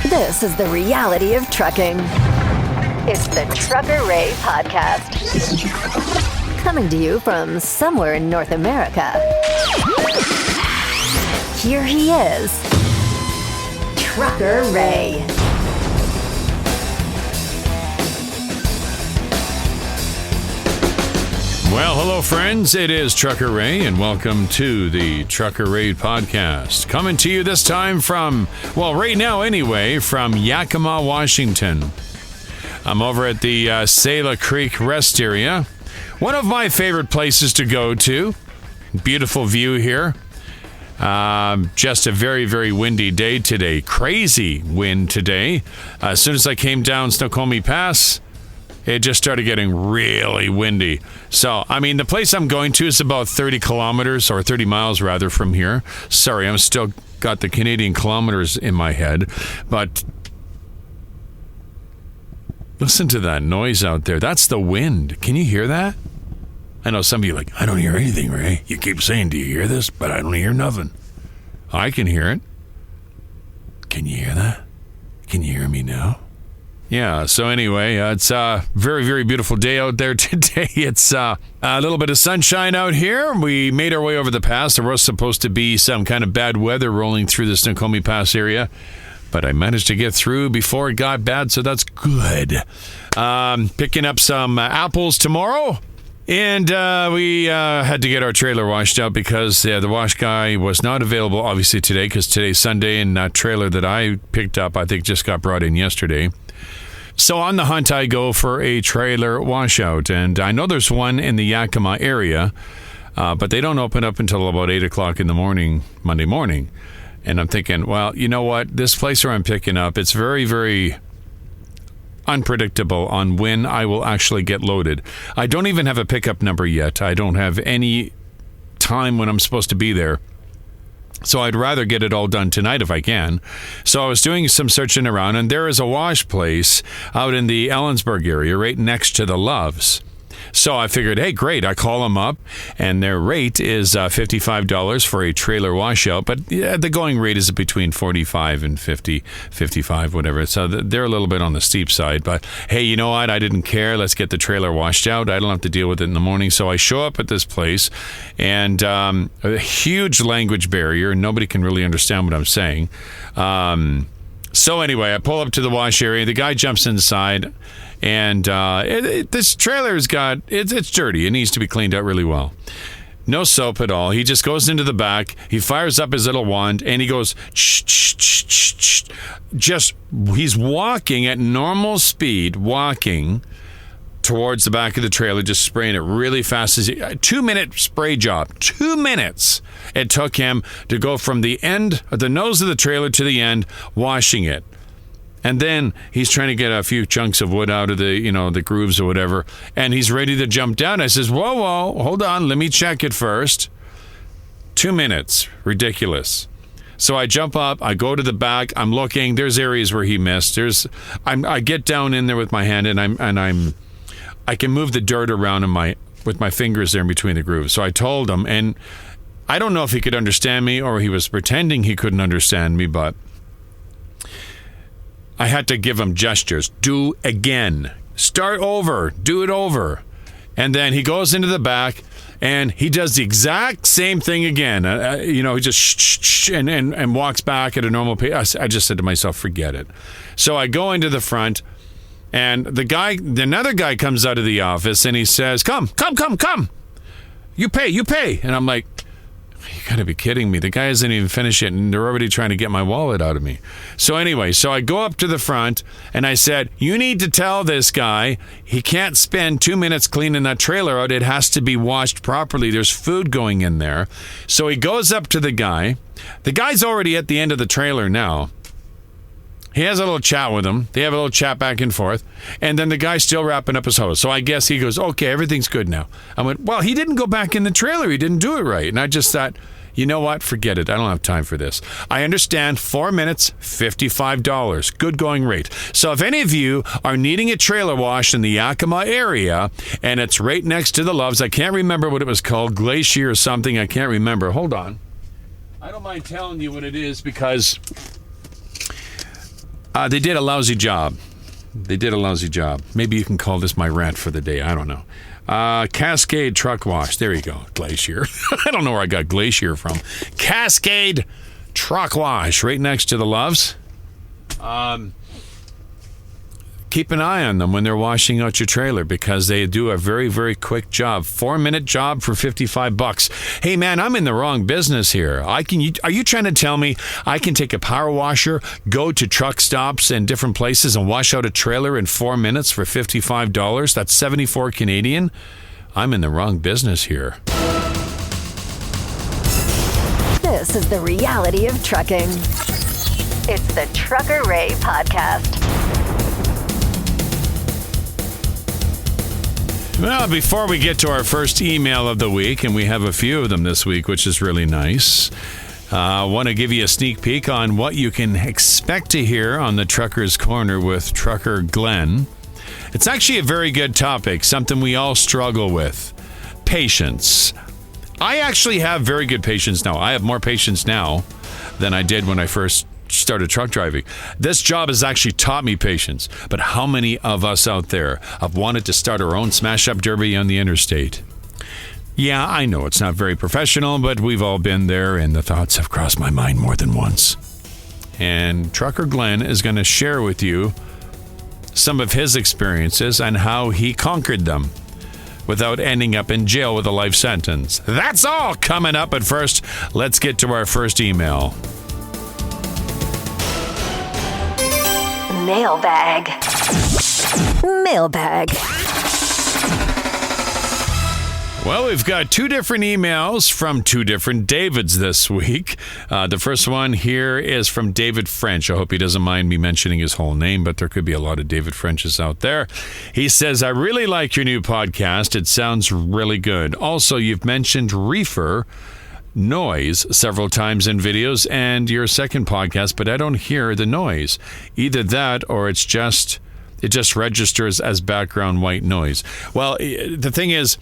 This is the reality of trucking. It's the Trucker Ray Podcast. Coming to you from somewhere in North America. Here he is, Trucker Ray. Well, hello, friends. It is Trucker Ray, and welcome to the Trucker Ray Podcast. Coming to you this time from, well, right now anyway, from Yakima, Washington. I'm over at the Sela Creek Rest Area. One of my favorite places to go to. Beautiful view here. Just a very, very windy day today. Crazy wind today. As soon as I came down Snoqualmie Pass, it just started getting really windy. So, I mean, the place I'm going to is about 30 kilometers, or 30 miles rather, from here. Sorry, I'm still got the Canadian kilometers in my head. But listen to that noise out there. That's the wind. Can you hear that? I know some of you are like, I don't hear anything, Ray. You keep saying, do you hear this? But I don't hear nothing. I can hear it. Can you hear that? Can you hear me now? Yeah, so anyway, it's a very, very beautiful day out there today. It's a little bit of sunshine out here. We made our way over the pass. There was supposed to be some kind of bad weather rolling through the Snoqualmie Pass area, but I managed to get through before it got bad, so that's good. Picking up some apples tomorrow. And we had to get our trailer washed out because the wash guy was not available, obviously, today, because today's Sunday, and that trailer that I picked up, I think, just got brought in yesterday. So on the hunt, I go for a trailer washout, and I know there's one in the Yakima area, but they don't open up until about 8 o'clock in the morning, Monday morning. And I'm thinking, well, you know what? This place where I'm picking up, it's very, very unpredictable on when I will actually get loaded. I don't even have a pickup number yet. I don't have any time when I'm supposed to be there. So I'd rather get it all done tonight if I can. So I was doing some searching around, and there is a wash place out in the Ellensburg area right next to the Loves. So I figured, hey, great. I call them up, and their rate is $55 for a trailer washout. But yeah, the going rate is between $45 and $50, $55, whatever. So they're a little bit on the steep side. But hey, you know what? I didn't care. Let's get the trailer washed out. I don't have to deal with it in the morning. So I show up at this place, and a huge language barrier. Nobody can really understand what I'm saying. So anyway, I pull up to the wash area. The guy jumps inside. And this trailer's got, it's dirty. It needs to be cleaned out really well. No soap at all. He just goes into the back. He fires up his little wand, and he goes, he's walking at normal speed, walking towards the back of the trailer, just spraying it really fast. 2-minute spray job. 2 minutes it took him to go from the end, the nose of the trailer to the end, washing it. And then he's trying to get a few chunks of wood out of the grooves or whatever, and he's ready to jump down. I says, whoa, hold on, let me check it first. 2 minutes, ridiculous. So I jump up, I go to the back, I'm looking. There's areas where he missed. I get down in there with my hand, and I can move the dirt around with my fingers there in between the grooves. So I told him, and I don't know if he could understand me or he was pretending he couldn't understand me, but I had to give him gestures. Do again. Start over. Do it over. And then he goes into the back, and he does the exact same thing again. He just shh, and walks back at a normal pace. I just said to myself, forget it. So I go into the front, and another guy comes out of the office, and he says, come. You pay. And I'm like, you gotta be kidding me. The guy hasn't even finished it, and they're already trying to get my wallet out of me. So anyway, I go up to the front, and I said, you need to tell this guy he can't spend 2 minutes cleaning that trailer out. It has to be washed properly. There's food going in there. So he goes up to the guy. The guy's already at the end of the trailer now. He has a little chat with him. They have a little chat back and forth. And then the guy's still wrapping up his hose. So I guess he goes, okay, everything's good now. I went, well, he didn't go back in the trailer. He didn't do it right. And I just thought, you know what? Forget it. I don't have time for this. I understand 4 minutes, $55. Good going rate. So if any of you are needing a trailer wash in the Yakima area, and it's right next to the Loves, I can't remember what it was called, Glacier or something. I can't remember. Hold on. I don't mind telling you what it is because They did a lousy job. Maybe you can call this my rant for the day. I don't know. Cascade Truck Wash. There you go. Glacier. I don't know where I got Glacier from. Cascade Truck Wash. Right next to the Loves. Keep an eye on them when they're washing out your trailer because they do a very, very quick job. 4-minute job for $55. Hey, man, I'm in the wrong business here. Are you trying to tell me I can take a power washer, go to truck stops and different places and wash out a trailer in 4 minutes for $55? That's 74 Canadian. I'm in the wrong business here. This is the reality of trucking. It's the Trucker Ray Podcast. Well, before we get to our first email of the week, and we have a few of them this week, which is really nice, I want to give you a sneak peek on what you can expect to hear on the Trucker's Corner with Trucker Glen. It's actually a very good topic, something we all struggle with. Patience. I actually have very good patience now. I have more patience now than I did when I first started truck driving. This job has actually taught me patience, but how many of us out there have wanted to start our own smash-up derby on the interstate? Yeah, I know it's not very professional, but we've all been there, and the thoughts have crossed my mind more than once. And Trucker Glen is going to share with you some of his experiences and how he conquered them without ending up in jail with a life sentence. That's all coming up, but first, let's get to our first email. Mailbag. Well, we've got two different emails from two different Davids this week. The first one here is from David French. I hope he doesn't mind me mentioning his whole name, but there could be a lot of David Frenches out there. He says, I really like your new podcast. It sounds really good. Also, you've mentioned reefer noise several times in videos and your second podcast, but I don't hear the noise. Either that or it just registers as background white noise. Well, the thing is,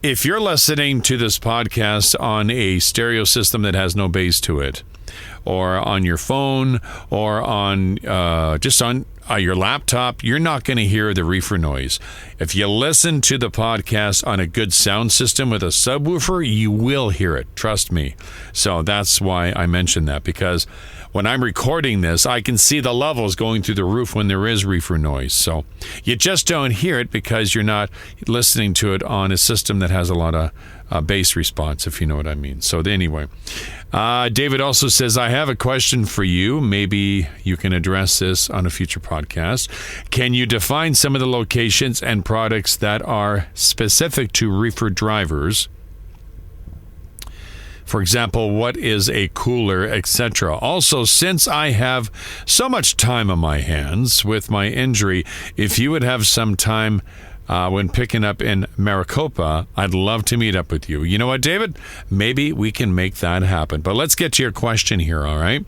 if you're listening to this podcast on a stereo system that has no bass to it, or on your phone, or on just on your laptop, you're not going to hear the reefer noise. If you listen to the podcast on a good sound system with a subwoofer, you will hear it. Trust me. So that's why I mentioned that, because when I'm recording this, I can see the levels going through the roof when there is reefer noise. So you just don't hear it because you're not listening to it on a system that has a lot of bass response, if you know what I mean. So anyway, David also says, I have a question for you. Maybe you can address this on a future podcast. Can you define some of the locations and products that are specific to reefer drivers? For example, what is a cooler, etc. Also, since I have so much time on my hands with my injury, if you would have some time when picking up in Maricopa, I'd love to meet up with you. You know what, David? Maybe we can make that happen. But let's get to your question here, all right?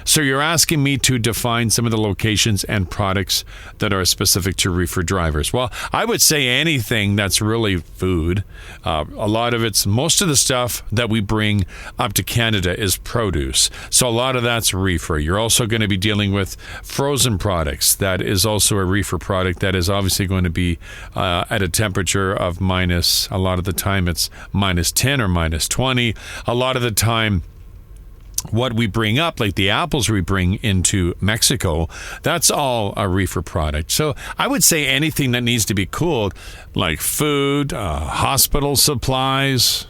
So you're asking me to define some of the locations and products that are specific to reefer drivers. Well, I would say anything that's really food. Most of the stuff that we bring up to Canada is produce. So a lot of that's reefer. You're also going to be dealing with frozen products. That is also a reefer product that is obviously going to be at a temperature of a lot of the time it's minus 10 or minus 20. A lot of the time, what we bring up, like the apples we bring into Mexico, that's all a reefer product. So I would say anything that needs to be cooled, like food, hospital supplies,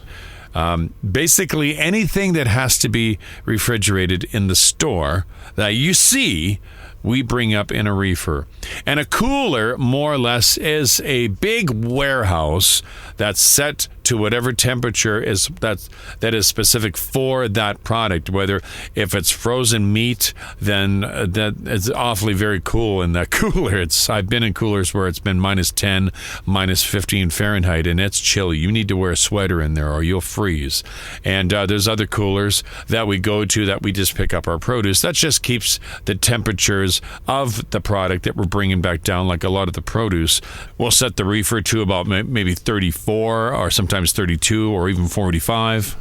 basically anything that has to be refrigerated in the store that you see, we bring up in a reefer. And a cooler, more or less, is a big warehouse that's set to whatever temperature that is specific for that product. Whether if it's frozen meat, then that is awfully very cool in that cooler. I've been in coolers where it's been minus 10, minus 15 Fahrenheit, and it's chilly. You need to wear a sweater in there or you'll freeze. And there's other coolers that we go to that we just pick up our produce. That just keeps the temperatures of the product that we're bringing back down. Like a lot of the produce, we'll set the reefer to about maybe 34 or sometimes 32 or even 45.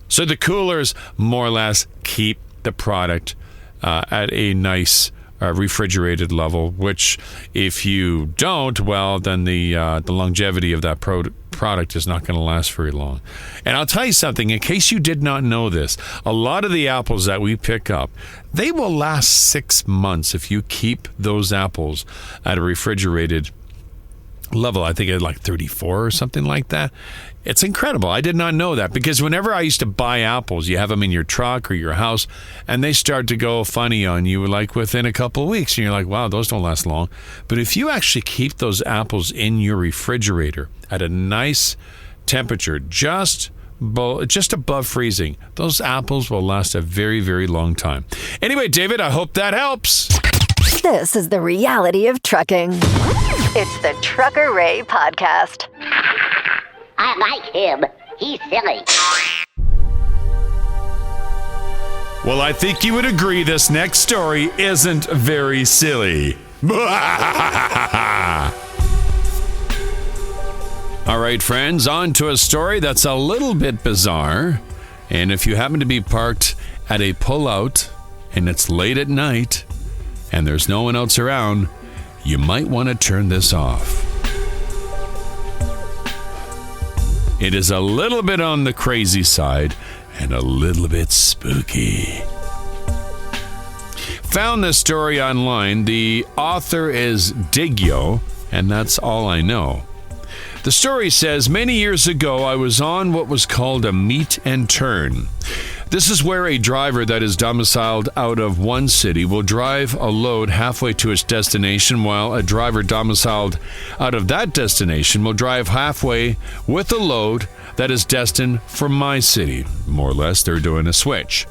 So the coolers more or less keep the product at a nice refrigerated level, which if you don't, well, then the longevity of that product is not going to last very long. And I'll tell you something, in case you did not know this, a lot of the apples that we pick up, they will last 6 months if you keep those apples at a refrigerated level. I think at like 34 or something like that. It's incredible. I did not know that, because whenever I used to buy apples, you have them in your truck or your house, and they start to go funny on you like within a couple of weeks, and you're like, wow, those don't last long. But if you actually keep those apples in your refrigerator at a nice temperature, just above freezing, those apples will last a very, very long time. Anyway, David, I hope that helps. This is the reality of trucking. It's the Trucker Ray Podcast. I like him. He's silly. Well, I think you would agree this next story isn't very silly. All right, friends, on to a story that's a little bit bizarre. And if you happen to be parked at a pullout and it's late at night and there's no one else around, you might want to turn this off. It is a little bit on the crazy side and a little bit spooky. Found this story online. The author is Digyo, and that's all I know. The story says, many years ago, I was on what was called a meet and turn. This is where a driver that is domiciled out of one city will drive a load halfway to its destination, while a driver domiciled out of that destination will drive halfway with a load that is destined for my city. More or less, they're doing a switch.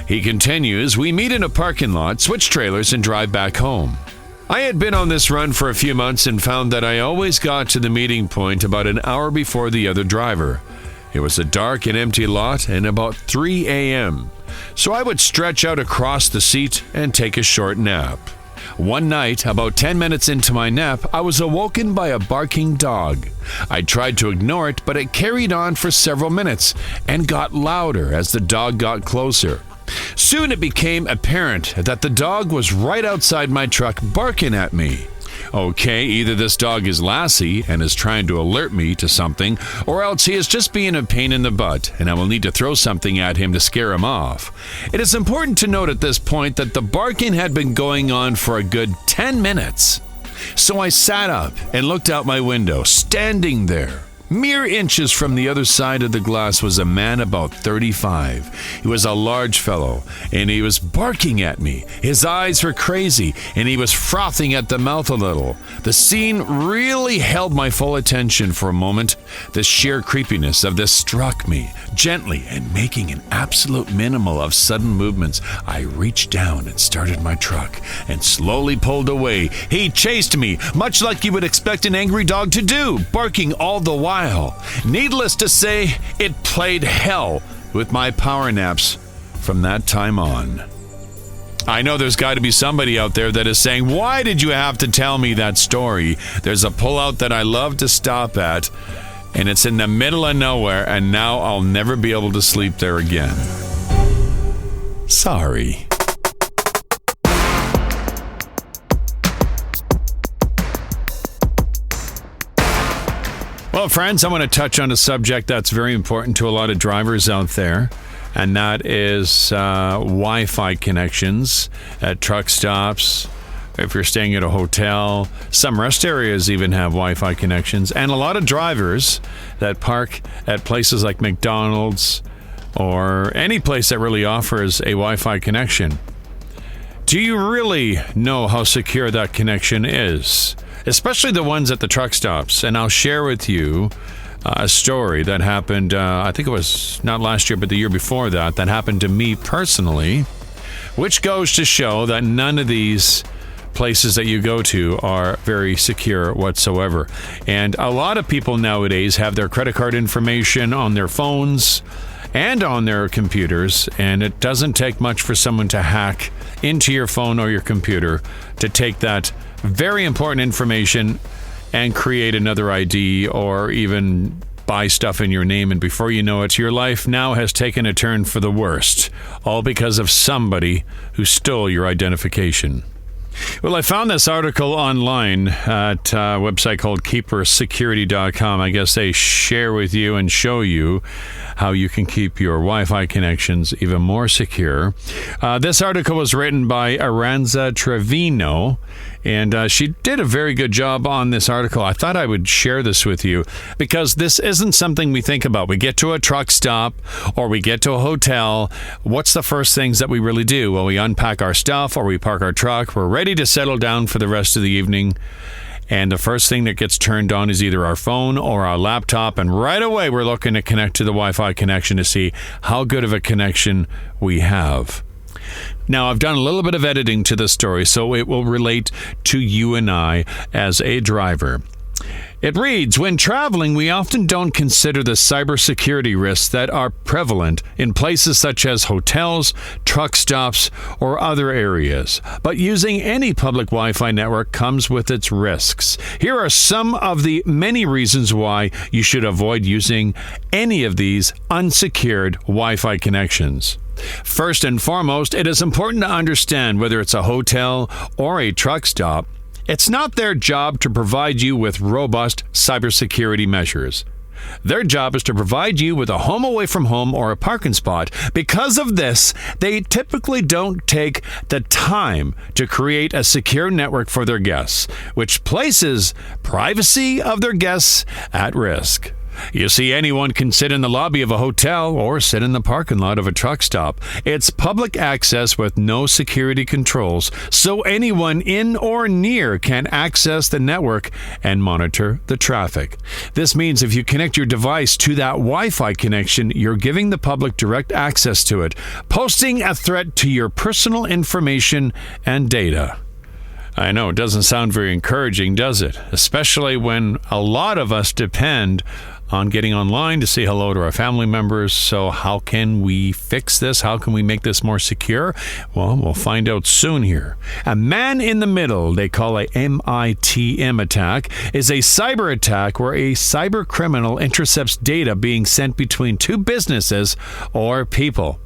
He continues, we meet in a parking lot, switch trailers, and drive back home. I had been on this run for a few months and found that I always got to the meeting point about an hour before the other driver. It was a dark and empty lot and about 3 a.m., so I would stretch out across the seat and take a short nap. One night, about 10 minutes into my nap, I was awoken by a barking dog. I tried to ignore it, but it carried on for several minutes and got louder as the dog got closer. Soon it became apparent that the dog was right outside my truck barking at me. Okay, either this dog is Lassie and is trying to alert me to something, or else he is just being a pain in the butt, and I will need to throw something at him to scare him off. It is important to note at this point that the barking had been going on for a good 10 minutes. So I sat up and looked out my window. Standing there, mere inches from the other side of the glass, was a man about 35. He was a large fellow, and he was barking at me. His eyes were crazy, and he was frothing at the mouth a little. The scene really held my full attention for a moment. The sheer creepiness of this struck me. Gently, and making an absolute minimal of sudden movements, I reached down and started my truck, and slowly pulled away. He chased me, much like you would expect an angry dog to do, barking all the while. Needless to say, it played hell with my power naps from that time on. I know there's got to be somebody out there that is saying, why did you have to tell me that story? There's a pullout that I love to stop at, and it's in the middle of nowhere, and now I'll never be able to sleep there again. Sorry. Well, friends, I want to touch on a subject that's very important to a lot of drivers out there, and that is Wi-Fi connections at truck stops. If you're staying at a hotel, some rest areas even have Wi-Fi connections, and a lot of drivers that park at places like McDonald's or any place that really offers a Wi-Fi connection. Do you really know how secure that connection is? Especially the ones at the truck stops. And I'll share with you a story that happened, I think it was not last year, but the year before that happened to me personally, which goes to show that none of these places that you go to are very secure whatsoever. And a lot of people nowadays have their credit card information on their phones and on their computers, and it doesn't take much for someone to hack into your phone or your computer to take that very important information and create another ID or even buy stuff in your name, and before you know it, your life now has taken a turn for the worst, all because of somebody who stole your identification. Well, I found this article online at a website called keepersecurity.com. I guess they share with you and show you how you can keep your Wi-Fi connections even more secure. This article was written by Aranza Trevino, and she did a very good job on this article. I thought I would share this with you because this isn't something we think about. We get to a truck stop or we get to a hotel. What's the first things that we really do? Well, we unpack our stuff or we park our truck. We're ready to settle down for the rest of the evening. And the first thing that gets turned on is either our phone or our laptop. And right away, we're looking to connect to the Wi-Fi connection to see how good of a connection we have. Now, I've done a little bit of editing to this story, so it will relate to you and I as a driver. It reads, when traveling, we often don't consider the cybersecurity risks that are prevalent in places such as hotels, truck stops, or other areas. But using any public Wi-Fi network comes with its risks. Here are some of the many reasons why you should avoid using any of these unsecured Wi-Fi connections. First and foremost, it is important to understand whether it's a hotel or a truck stop, it's not their job to provide you with robust cybersecurity measures. Their job is to provide you with a home away from home or a parking spot. Because of this, they typically don't take the time to create a secure network for their guests, which places privacy of their guests at risk. You see, anyone can sit in the lobby of a hotel or sit in the parking lot of a truck stop. It's public access with no security controls, so anyone in or near can access the network and monitor the traffic. This means if you connect your device to that Wi-Fi connection, you're giving the public direct access to it, posing a threat to your personal information and data. I know, it doesn't sound very encouraging, does it? Especially when a lot of us depend on getting online to say hello to our family members. So how can we fix this? How can we make this more secure? Well, we'll find out soon here. A man in the middle, they call a MITM attack, is a cyber attack where a cyber criminal intercepts data being sent between two businesses or people.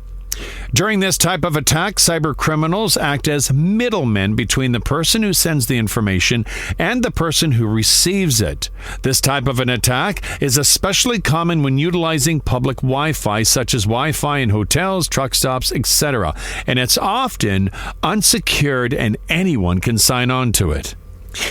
During this type of attack, cyber criminals act as middlemen between the person who sends the information and the person who receives it. This type of an attack is especially common when utilizing public Wi-Fi, such as Wi-Fi in hotels, truck stops, etc. And it's often unsecured and anyone can sign on to it.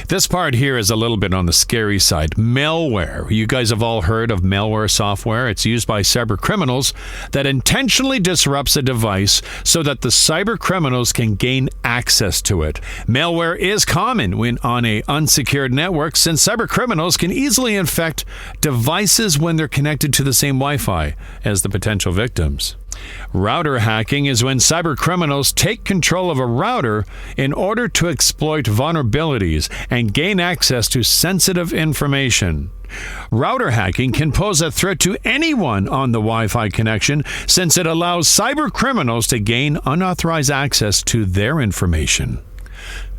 This part here is a little bit on the scary side. Malware. You guys have all heard of malware software. It's used by cyber criminals that intentionally disrupts a device so that the cyber criminals can gain access to it. Malware is common when on an unsecured network, since cyber criminals can easily infect devices when they're connected to the same Wi-Fi as the potential victims. Router hacking is when cyber criminals take control of a router in order to exploit vulnerabilities and gain access to sensitive information. Router hacking can pose a threat to anyone on the Wi-Fi connection since it allows cyber criminals to gain unauthorized access to their information.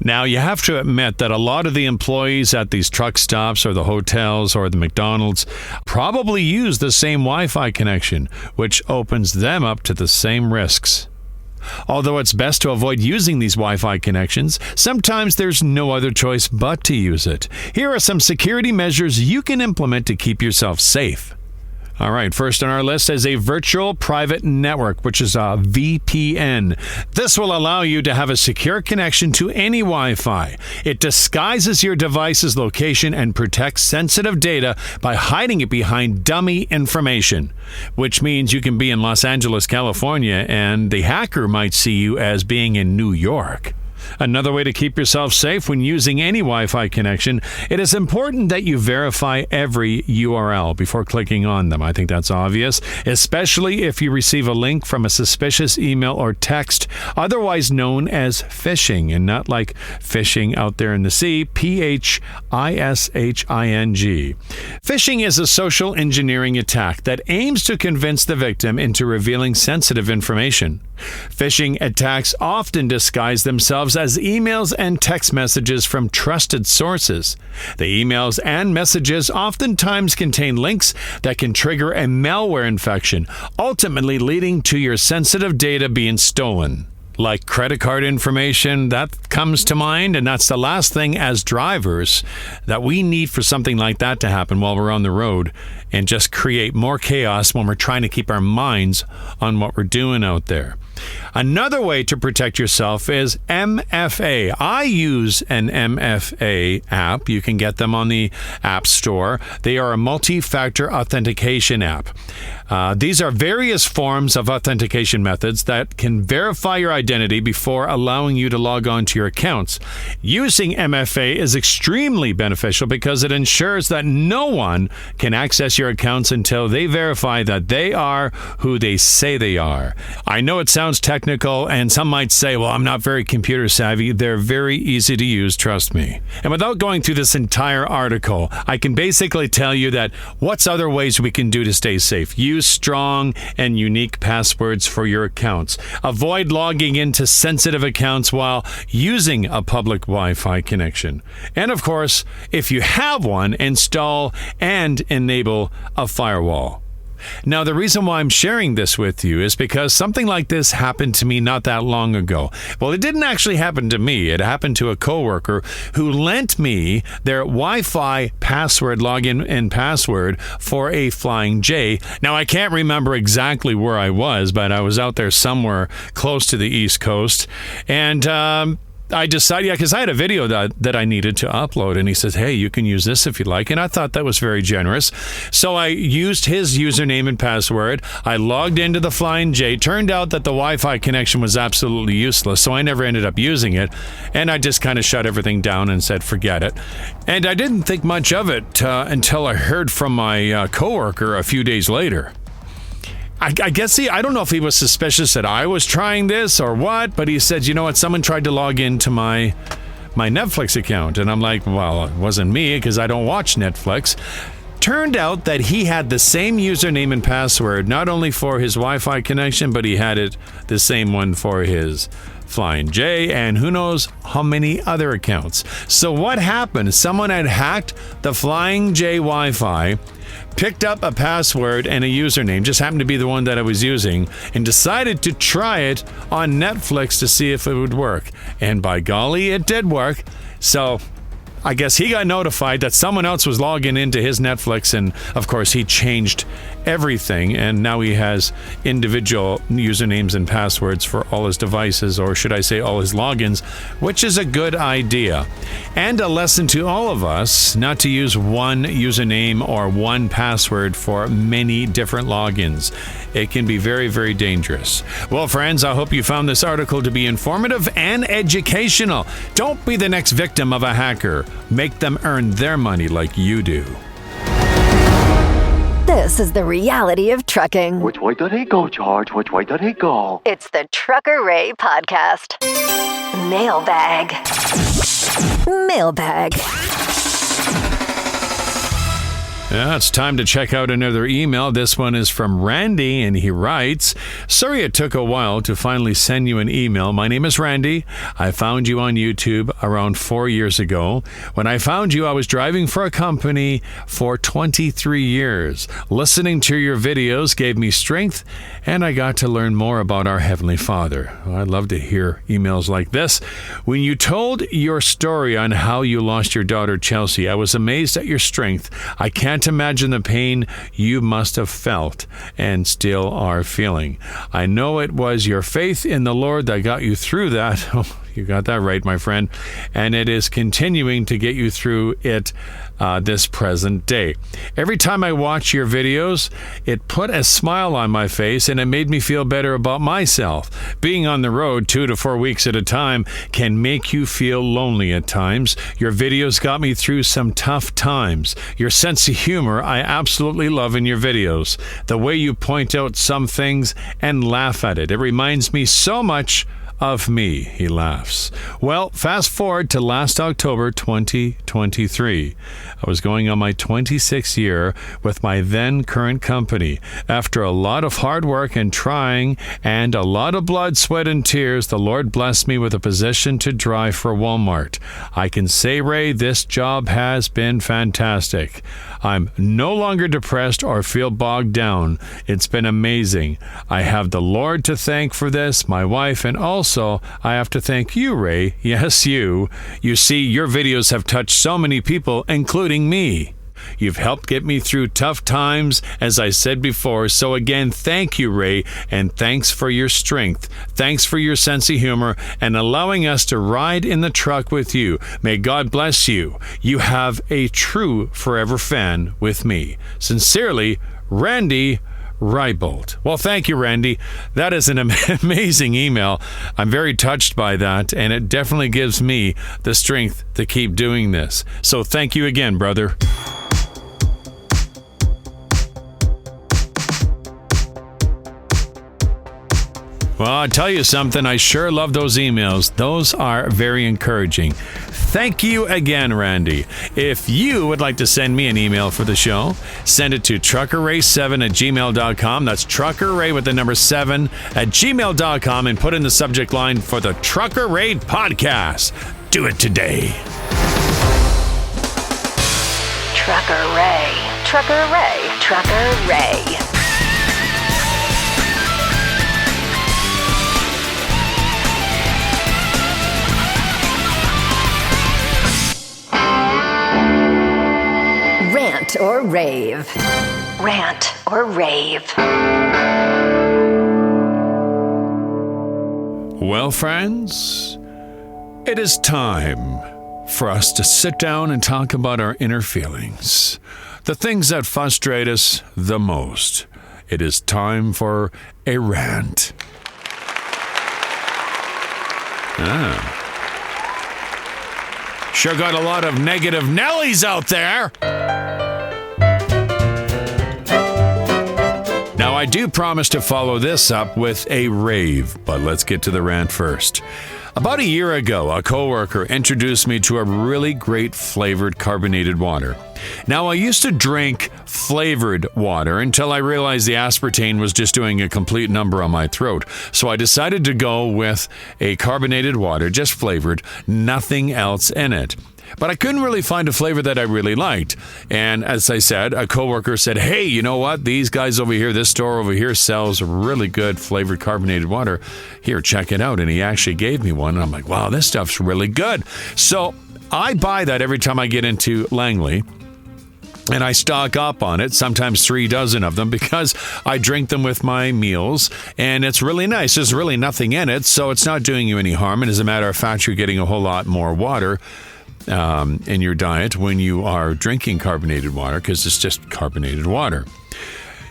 Now, you have to admit that a lot of the employees at these truck stops or the hotels or the McDonald's probably use the same Wi-Fi connection, which opens them up to the same risks. Although it's best to avoid using these Wi-Fi connections, sometimes there's no other choice but to use it. Here are some security measures you can implement to keep yourself safe. All right, first on our list is a virtual private network, which is a VPN. This will allow you to have a secure connection to any Wi-Fi. It disguises your device's location and protects sensitive data by hiding it behind dummy information, which means you can be in Los Angeles, California, and the hacker might see you as being in New York. Another way to keep yourself safe when using any Wi-Fi connection, it is important that you verify every URL before clicking on them. I think that's obvious, especially if you receive a link from a suspicious email or text, otherwise known as phishing, and not like fishing out there in the sea, phishing. Phishing is a social engineering attack that aims to convince the victim into revealing sensitive information. Phishing attacks often disguise themselves as emails and text messages from trusted sources. The emails and messages oftentimes contain links that can trigger a malware infection, ultimately leading to your sensitive data being stolen. like credit card information. That comes to mind, and that's the last thing as drivers that we need for something like that to happen while we're on the road and just create more chaos when we're trying to keep our minds on what we're doing out there. Another way to protect yourself is MFA. I use an MFA app. You can get them on the App Store. They are a multi-factor authentication app. These are various forms of authentication methods that can verify your identity before allowing you to log on to your accounts. Using MFA is extremely beneficial because it ensures that no one can access your accounts until they verify that they are who they say they are. I know it sounds technical, and some might say, well, I'm not very computer savvy. They're very easy to use, trust me. And without going through this entire article, I can basically tell you that what's other ways we can do to stay safe? Use strong and unique passwords for your accounts. Avoid logging into sensitive accounts while using a public Wi-Fi connection. And of course, if you have one, install and enable a firewall. Now, the reason why I'm sharing this with you is because something like this happened to me not that long ago. Well, it didn't actually happen to me. It happened to a coworker who lent me their Wi-Fi password, login and password for a Flying J. Now, I can't remember exactly where I was, but I was out there somewhere close to the East Coast. And, I decided, because I had a video that I needed to upload, and he says, hey, you can use this if you like, and I thought that was very generous. So I used his username and password. I logged into the Flying J. Turned out that the Wi-Fi connection was absolutely useless, so I never ended up using it, and I just kind of shut everything down and said, forget it. And I didn't think much of it until I heard from my coworker a few days later. I guess I don't know if he was suspicious that I was trying this or what, but he said, you know what, someone tried to log into my Netflix account. And I'm like, well, it wasn't me because I don't watch Netflix. Turned out that he had the same username and password, not only for his Wi-Fi connection, but he had it the same one for his Flying J and who knows how many other accounts. So what happened? Someone had hacked the Flying J Wi-Fi, picked up a password and a username, just happened to be the one that I was using, and decided to try it on Netflix to see if it would work. And by golly, it did work. So I guess he got notified that someone else was logging into his Netflix, and of course he changed everything, and now he has individual usernames and passwords for all his devices, or should I say all his logins, which is a good idea. And a lesson to all of us not to use one username or one password for many different logins. It can be very, very dangerous. Well, friends, I hope you found this article to be informative and educational. Don't be the next victim of a hacker. Make them earn their money like you do. This is the reality of trucking. Which way did he go, George? Which way did he go? It's the Trucker Ray Podcast. Mailbag. Mailbag. Yeah, it's time to check out another email. This one is from Randy, and he writes, sorry it took a while to finally send you an email. My name is Randy. I found you on YouTube around 4 years ago. When I found you, I was driving for a company for 23 years. Listening to your videos gave me strength, and I got to learn more about our Heavenly Father. I'd love to hear emails like this. When you told your story on how you lost your daughter, Chelsea, I was amazed at your strength. I can't imagine the pain you must have felt and still are feeling. I know it was your faith in the Lord that got you through that. Oh, you got that right, my friend. And it is continuing to get you through it this present day. Every time I watch your videos, it put a smile on my face and it made me feel better about myself. Being on the road 2 to 4 weeks at a time can make you feel lonely at times. Your videos got me through some tough times. Your sense of humor, I absolutely love in your videos. The way you point out some things and laugh at it. It reminds me so much of me, he laughs. Well, fast forward to last October 2023. I was going on my 26th year with my then current company. After a lot of hard work and trying and a lot of blood, sweat, and tears, the Lord blessed me with a position to drive for Walmart. I can say, Ray, this job has been fantastic. I'm no longer depressed or feel bogged down. It's been amazing. I have the Lord to thank for this, my wife, and also also, I have to thank you, Ray. Yes, you. You see, your videos have touched so many people, including me. You've helped get me through tough times, as I said before. So again, thank you, Ray, and thanks for your strength. Thanks for your sense of humor and allowing us to ride in the truck with you. May God bless you. You have a true forever fan with me. Sincerely, Randy Rybolt. Well, thank you, Randy. That is an amazing email. I'm very touched by that, and it definitely gives me the strength to keep doing this. So thank you again, brother. Well, I'll tell you something. I sure love those emails. Those are very encouraging. Thank you again, Randy. If you would like to send me an email for the show, send it to truckerray7@gmail.com. That's truckerray with the number 7 at gmail.com and put in the subject line for the Trucker Ray Podcast. Do it today. Trucker Ray. Trucker Ray. Trucker Ray. Rant or rave. Rant or rave. Well, friends, it is time for us to sit down and talk about our inner feelings, the things that frustrate us the most. It is time for a rant. Sure got a lot of negative Nellies out there. Now, I do promise to follow this up with a rave, but let's get to the rant first. About a year ago, a coworker introduced me to a really great flavored carbonated water. Now, I used to drink flavored water until I realized the aspartame was just doing a complete number on my throat. So I decided to go with a carbonated water, just flavored, nothing else in it. But I couldn't really find a flavor that I really liked. And as I said, a coworker said, hey, you know what? These guys over here, this store over here sells really good flavored carbonated water. Here, check it out. And he actually gave me one. And I'm like, wow, this stuff's really good. So I buy that every time I get into Langley. And I stock up on it, sometimes 3 dozen of them, because I drink them with my meals. And it's really nice. There's really nothing in it, so it's not doing you any harm. And as a matter of fact, you're getting a whole lot more water in your diet when you are drinking carbonated water, because it's just carbonated water.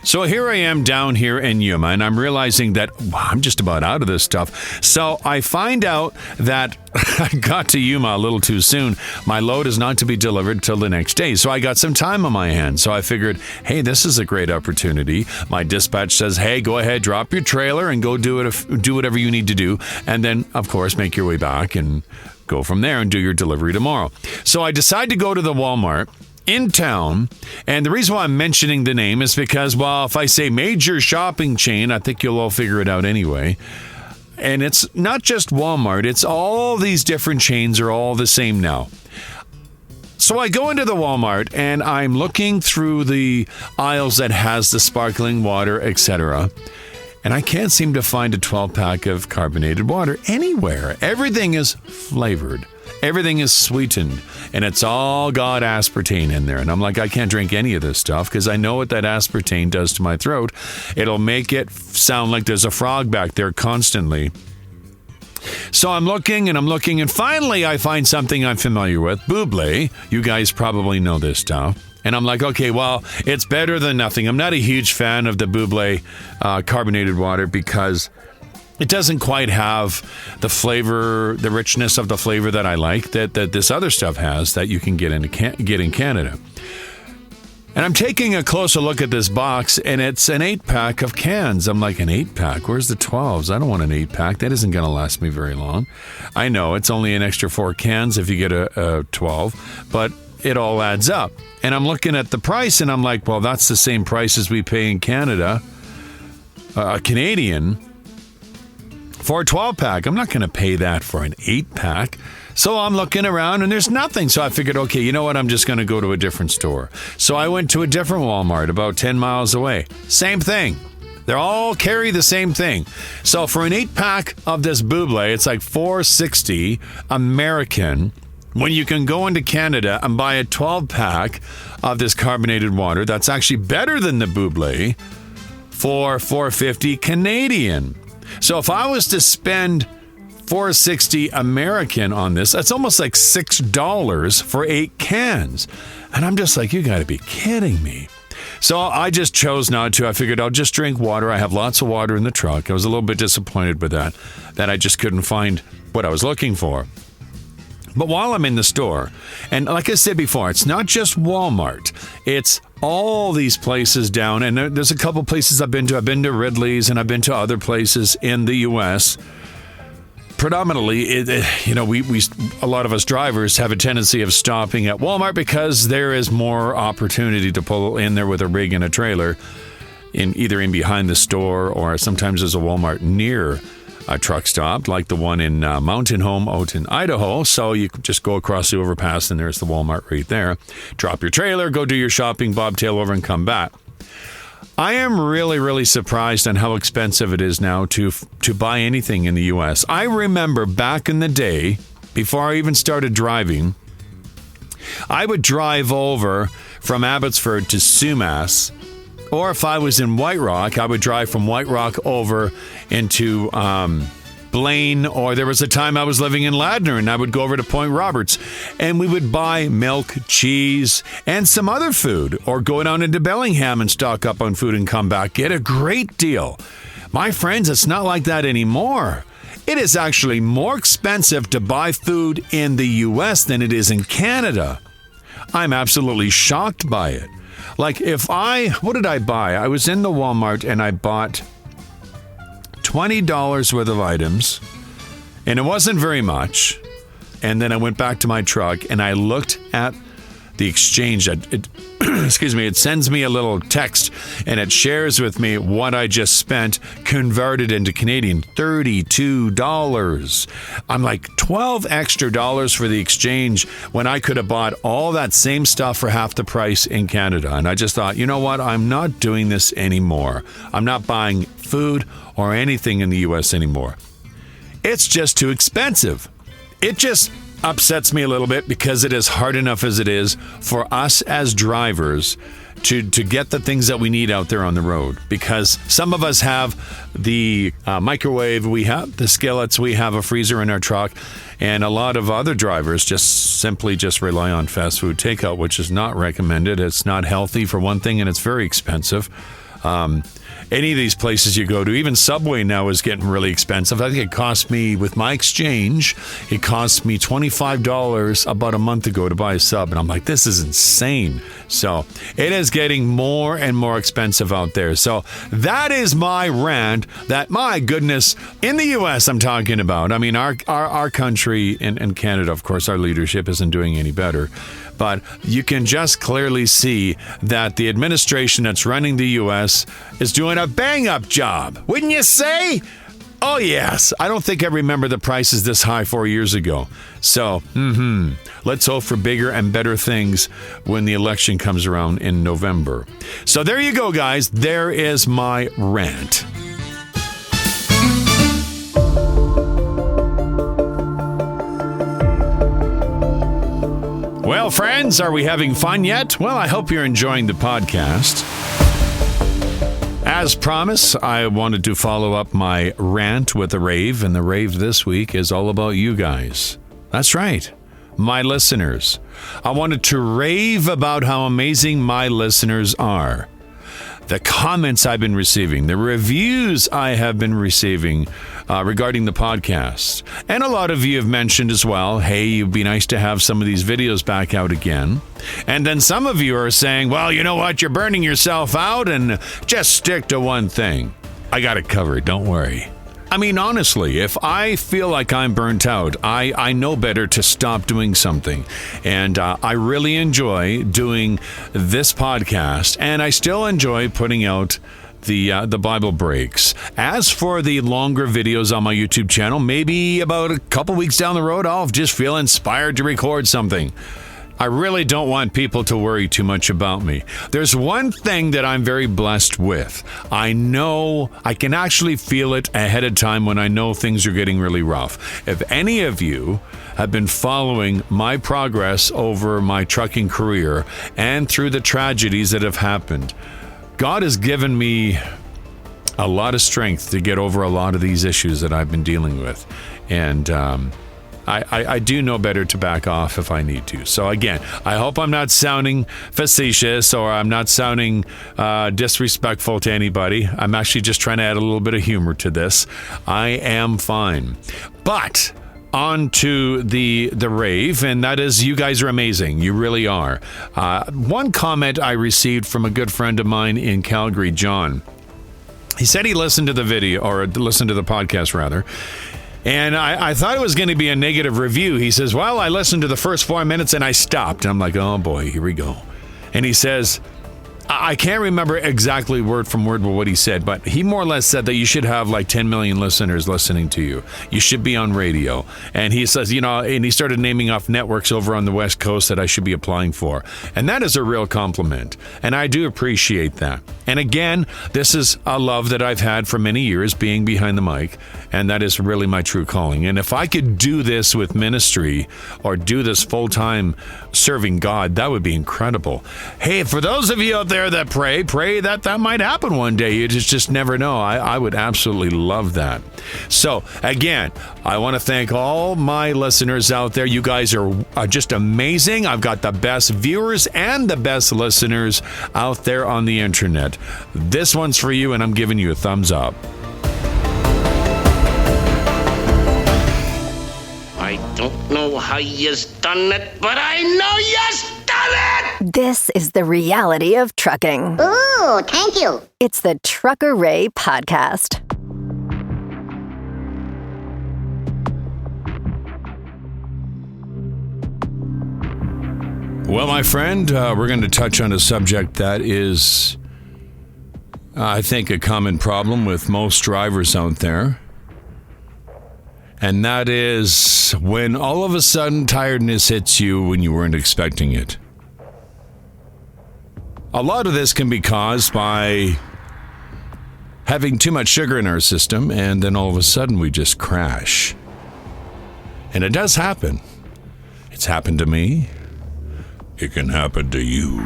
So here I am down here in Yuma, and I'm realizing that I'm just about out of this stuff. So I find out that I got to Yuma a little too soon. My load is not to be delivered till the next day. So I got some time on my hands. So I figured, hey, this is a great opportunity. My dispatch says, hey, go ahead, drop your trailer and go do whatever you need to do. And then, of course, make your way back and go from there and do your delivery tomorrow. So I decide to go to the Walmart in town, and the reason why I'm mentioning the name is because, well, if I say major shopping chain, I think you'll all figure it out anyway. And it's not just Walmart, it's all these different chains are all the same now. So I go into the Walmart and I'm looking through the aisles that has the sparkling water, etc. And I can't seem to find a 12-pack of carbonated water anywhere. Everything is flavored. Everything is sweetened, and it's all got aspartame in there. And I'm like, I can't drink any of this stuff because I know what that aspartame does to my throat. It'll make it sound like there's a frog back there constantly. So I'm looking, and finally I find something I'm familiar with, Buble. You guys probably know this stuff. And I'm like, okay, well, it's better than nothing. I'm not a huge fan of the Buble carbonated water because it doesn't quite have the flavor, the richness of the flavor that I like that this other stuff has that you can get in Canada. And I'm taking a closer look at this box, and it's an 8-pack of cans. I'm like, an 8-pack? Where's the 12s? I don't want an 8-pack. That isn't going to last me very long. I know it's only an extra 4 cans if you get a 12, but it all adds up. And I'm looking at the price, and I'm like, well, that's the same price as we pay in Canada, Canadian, for a 12-pack. I'm not going to pay that for an 8-pack. So I'm looking around and there's nothing. So I figured, okay, you know what? I'm just going to go to a different store. So I went to a different Walmart about 10 miles away. Same thing. They all carry the same thing. So for an 8-pack of this buble, it's like $4.60 American. When you can go into Canada and buy a 12-pack of this carbonated water, that's actually better than the buble for $4.50 Canadian. So if I was to spend $4.60 American on this, that's almost like $6 for 8 cans. And I'm just like, you got to be kidding me. So I just chose not to. I figured I'll just drink water. I have lots of water in the truck. I was a little bit disappointed with that I just couldn't find what I was looking for. But while I'm in the store, and like I said before, it's not just Walmart. It's all these places down, and there's a couple places I've been to. I've been to Ridley's, and I've been to other places in the U.S. Predominantly, we a lot of us drivers have a tendency of stopping at Walmart because there is more opportunity to pull in there with a rig and a trailer, either in behind the store, or sometimes there's a Walmart near a truck stop, like the one in Mountain Home out in Idaho. So you can just go across the overpass and there's the Walmart right there. Drop your trailer, go do your shopping, bobtail over and come back. I am really, really surprised on how expensive it is now to buy anything in the U.S. I remember back in the day, before I even started driving, I would drive over from Abbotsford to Sumas. Or if I was in White Rock, I would drive from White Rock over into Blaine. Or there was a time I was living in Ladner and I would go over to Point Roberts and we would buy milk, cheese, and some other food. Or go down into Bellingham and stock up on food and come back. Get a great deal. My friends, it's not like that anymore. It is actually more expensive to buy food in the U.S. than it is in Canada. I'm absolutely shocked by it. Like what did I buy? I was in the Walmart and I bought $20 worth of items, and it wasn't very much. And then I went back to my truck and I looked at the exchange. Excuse me, it sends me a little text and it shares with me what I just spent converted into Canadian, $32. I'm like, $12 extra for the exchange when I could have bought all that same stuff for half the price in Canada. And I just thought, you know what? I'm not doing this anymore. I'm not buying food or anything in the U.S. anymore. It's just too expensive. It just upsets me a little bit because it is hard enough as it is for us as drivers to get the things that we need out there on the road, because some of us have the microwave, we have the skillets, we have a freezer in our truck, and a lot of other drivers simply rely on fast food takeout, which is not recommended. It's not healthy for one thing, and it's very expensive. Any of these places you go to, even Subway now is getting really expensive. I think it cost me, with my exchange, it cost me $25 about a month ago to buy a sub. And I'm like, this is insane. So it is getting more and more expensive out there. So that is my rant that, my goodness, in the U.S. I'm talking about. I mean, our country and Canada, of course, our leadership isn't doing any better. But you can just clearly see that the administration that's running the U.S. is doing a bang-up job. Wouldn't you say? Oh, yes. I don't think I remember the prices this high 4 years ago. So, let's hope for bigger and better things when the election comes around in November. So there you go, guys. There is my rant. Well, friends, are we having fun yet? Well, I hope you're enjoying the podcast. As promised, I wanted to follow up my rant with a rave, and the rave this week is all about you guys. That's right, my listeners. I wanted to rave about how amazing my listeners are. The comments I've been receiving, the reviews I have been receiving regarding the podcast. And a lot of you have mentioned as well, hey, it'd be nice to have some of these videos back out again. And then some of you are saying, well, you know what, you're burning yourself out and just stick to one thing. I got it covered, don't worry. I mean, honestly, if I feel like I'm burnt out, I know better to stop doing something. And I really enjoy doing this podcast, and I still enjoy putting out the Bible breaks. As for the longer videos on my YouTube channel, maybe about a couple weeks down the road, I'll just feel inspired to record something. I really don't want people to worry too much about me. There's one thing that I'm very blessed with. I know I can actually feel it ahead of time when I know things are getting really rough. If any of you have been following my progress over my trucking career and through the tragedies that have happened, God has given me a lot of strength to get over a lot of these issues that I've been dealing with. And I do know better to back off if I need to. So again, I hope I'm not sounding facetious or I'm not sounding disrespectful to anybody. I'm actually just trying to add a little bit of humor to this. I am fine. But on to the rave, and that is, you guys are amazing. You really are. One comment I received from a good friend of mine in Calgary, John. He said he listened to the video, or listened to the podcast rather, and I thought it was going to be a negative review. He says, well, I listened to the first 4 minutes and I stopped. I'm like, oh boy, here we go. And he says, I can't remember exactly word from word what he said, but he more or less said that you should have like 10 million listeners listening to you. You should be on radio. And he says, and he started naming off networks over on the West Coast that I should be applying for. And that is a real compliment. And I do appreciate that. And again, this is a love that I've had for many years, being behind the mic. And that is really my true calling. And if I could do this with ministry or do this full-time serving God, that would be incredible. Hey, for those of you out there that pray that might happen one day. You just never know. I would absolutely love that. So again, I want to thank all my listeners out there. You guys are just amazing. I've got the best viewers and the best listeners out there on the internet. This one's for you, and I'm giving you a thumbs up. I don't know how you's done it, but I know you's done it! This is the reality of trucking. Ooh, thank you. It's the Trucker Ray Podcast. Well, my friend, we're going to touch on a subject that is, I think, a common problem with most drivers out there. And that is when all of a sudden tiredness hits you when you weren't expecting it. A lot of this can be caused by having too much sugar in our system, and then all of a sudden we just crash. And it does happen. It's happened to me. It can happen to you.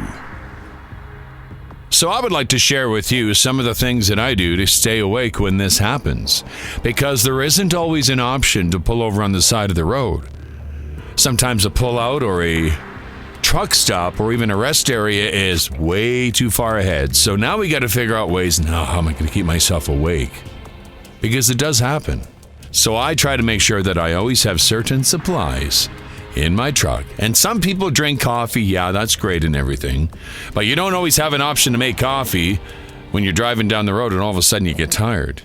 So I would like to share with you some of the things that I do to stay awake when this happens, because there isn't always an option to pull over on the side of the road. Sometimes a pull out or a truck stop or even a rest area is way too far ahead. So now we got to figure out ways, how am I going to keep myself awake? Because it does happen. So I try to make sure that I always have certain supplies in my truck. And some people drink coffee. Yeah, that's great and everything. But you don't always have an option to make coffee when you're driving down the road and all of a sudden you get tired.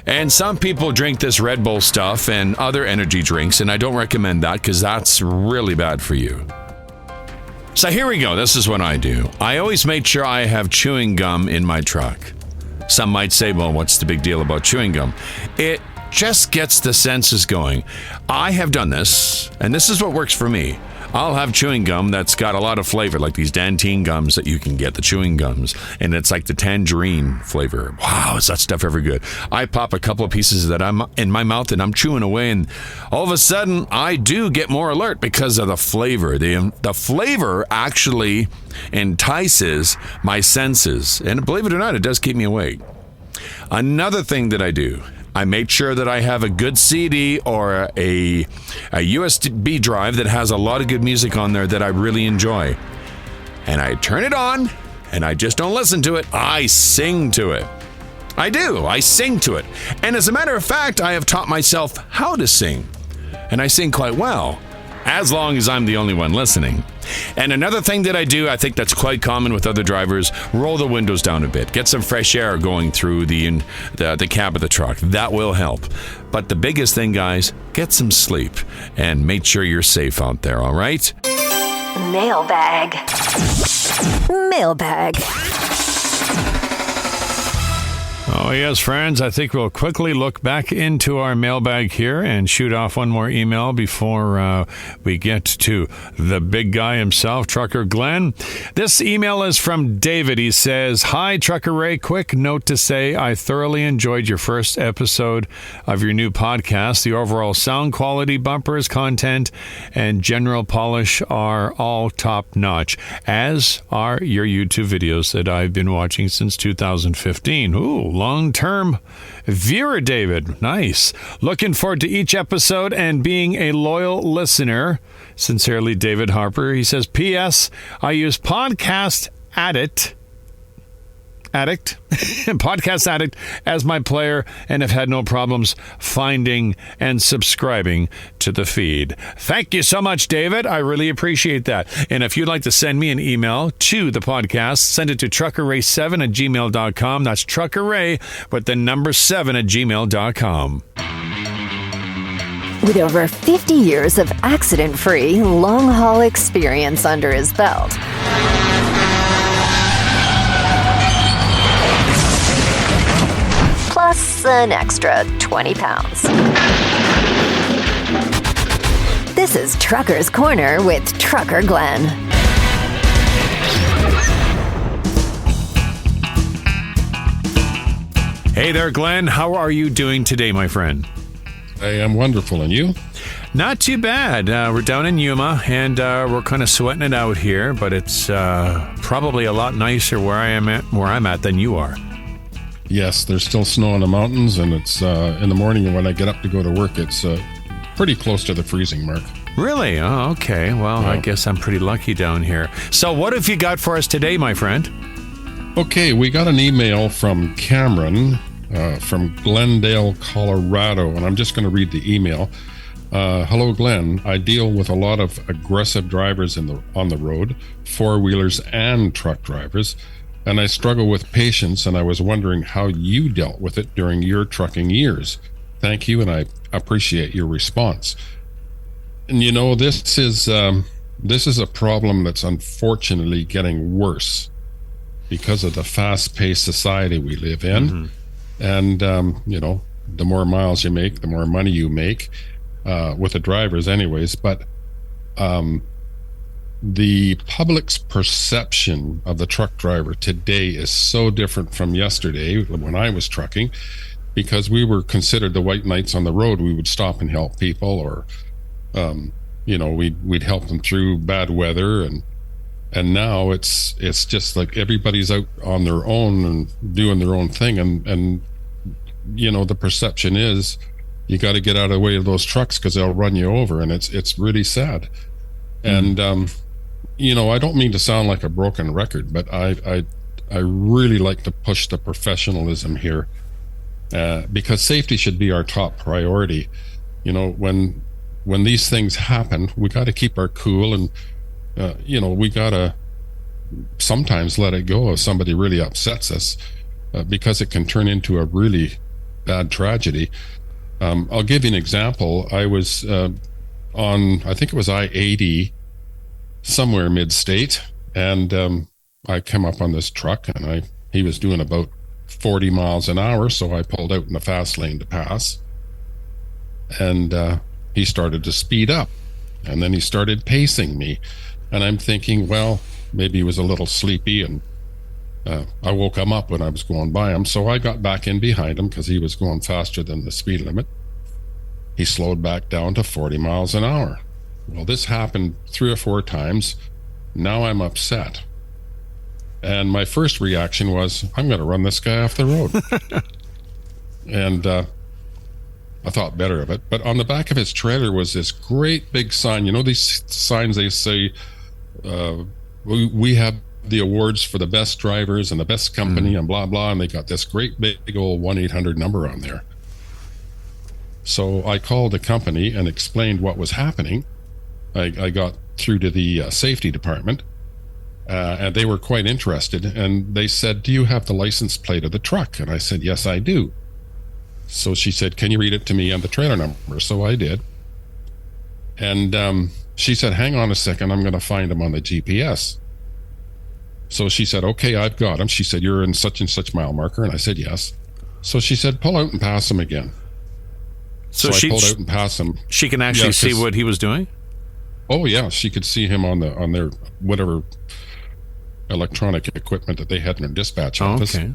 And some people drink this Red Bull stuff and other energy drinks, and I don't recommend that because that's really bad for you. So here we go. This is what I do. I always make sure I have chewing gum in my truck. Some might say, well, what's the big deal about chewing gum? It just gets the senses going. I have done this, and this is what works for me. I'll have chewing gum that's got a lot of flavor, like these Dantine gums that you can get, the chewing gums, and it's like the tangerine flavor. Wow, is that stuff ever good? I pop a couple of pieces of that I'm in my mouth, and I'm chewing away, and all of a sudden, I do get more alert because of the flavor. The flavor actually entices my senses, and believe it or not, it does keep me awake. Another thing that I do, I make sure that I have a good CD or a USB drive that has a lot of good music on there that I really enjoy. And I turn it on, and I just don't listen to it. I sing to it. I do. I sing to it. And as a matter of fact, I have taught myself how to sing. And I sing quite well, as long as I'm the only one listening. And another thing that I do, I think that's quite common with other drivers, roll the windows down a bit. Get some fresh air going through the cab of the truck. That will help. But the biggest thing, guys, get some sleep and make sure you're safe out there, all right? Mailbag. Oh, yes, friends. I think we'll quickly look back into our mailbag here and shoot off one more email before we get to the big guy himself, Trucker Glen. This email is from David. He says, "Hi, Trucker Ray. Quick note to say I thoroughly enjoyed your first episode of your new podcast. The overall sound quality, bumpers, content, and general polish are all top-notch, as are your YouTube videos that I've been watching since 2015. Ooh, long-term viewer, David. Nice. Looking forward to each episode and being a loyal listener. Sincerely, David Harper." He says, "P.S. I use Podcast Addict Podcast Addict as my player and have had no problems finding and subscribing to the feed." Thank you so much, David. I really appreciate that. And if you'd like to send me an email to the podcast, send it to truckerray7@gmail.com. That's truckerray, but the number 7@gmail.com. With over 50 years of accident-free, long-haul experience under his belt, plus an extra 20 pounds. This is Trucker's Corner with Trucker Glen. Hey there, Glenn. How are you doing today, my friend? I am wonderful, and you? Not too bad. We're down in Yuma, and we're kind of sweating it out here, but it's probably a lot nicer where I'm at than you are. Yes, there's still snow on the mountains, and it's in the morning when I get up to go to work, it's pretty close to the freezing mark. Really? Oh, okay. Well, Yeah. I guess I'm pretty lucky down here. So what have you got for us today, my friend? Okay, we got an email from Cameron from Glendale, Colorado, and I'm just going to read the email. "Hello, Glenn. I deal with a lot of aggressive drivers on the road, four-wheelers and truck drivers, and I struggle with patience, and I was wondering how you dealt with it during your trucking years. Thank you, and I appreciate your response." And you know, this is a problem that's unfortunately getting worse because of the fast-paced society we live in. Mm-hmm. And, you know, the more miles you make, the more money you make, with the drivers anyways. But the public's perception of the truck driver today is so different from yesterday when I was trucking, because we were considered the white knights on the road. We would stop and help people, or, you know, we'd help them through bad weather. And now it's just like everybody's out on their own and doing their own thing. And you know, the perception is you got to get out of the way of those trucks because they'll run you over. And it's really sad. And, you know, I don't mean to sound like a broken record, but I really like to push the professionalism here, because safety should be our top priority. You know, when these things happen, we got to keep our cool, and you know, we gotta sometimes let it go if somebody really upsets us, because it can turn into a really bad tragedy. I'll give you an example. I was on, I think it was I-80, somewhere mid-state, and I came up on this truck, and he was doing about 40 miles an hour, so I pulled out in the fast lane to pass, and he started to speed up, and then he started pacing me. And I'm thinking, well, maybe he was a little sleepy, and I woke him up when I was going by him. So I got back in behind him because he was going faster than the speed limit. He slowed back down to 40 miles an hour. Well, this happened 3 or 4 times. Now I'm upset. And my first reaction was, I'm going to run this guy off the road. And I thought better of it. But on the back of his trailer was this great big sign. You know, these signs, they say, we have the awards for the best drivers and the best company and blah, blah. And they got this great big old 1-800 number on there. So I called the company and explained what was happening. I got through to the safety department, and they were quite interested. And they said, "Do you have the license plate of the truck?" And I said, "Yes, I do." So she said, "Can you read it to me on the trailer number?" So I did. And she said, "Hang on a second, I'm going to find him on the GPS." So she said, "Okay, I've got him." She said, "You're in such and such mile marker." And I said, "Yes." So she said, pull out and pass him again. So I pulled out and passed him. She can actually see what he was doing? Oh, yeah. She could see him on their whatever electronic equipment that they had in their dispatch office. Okay.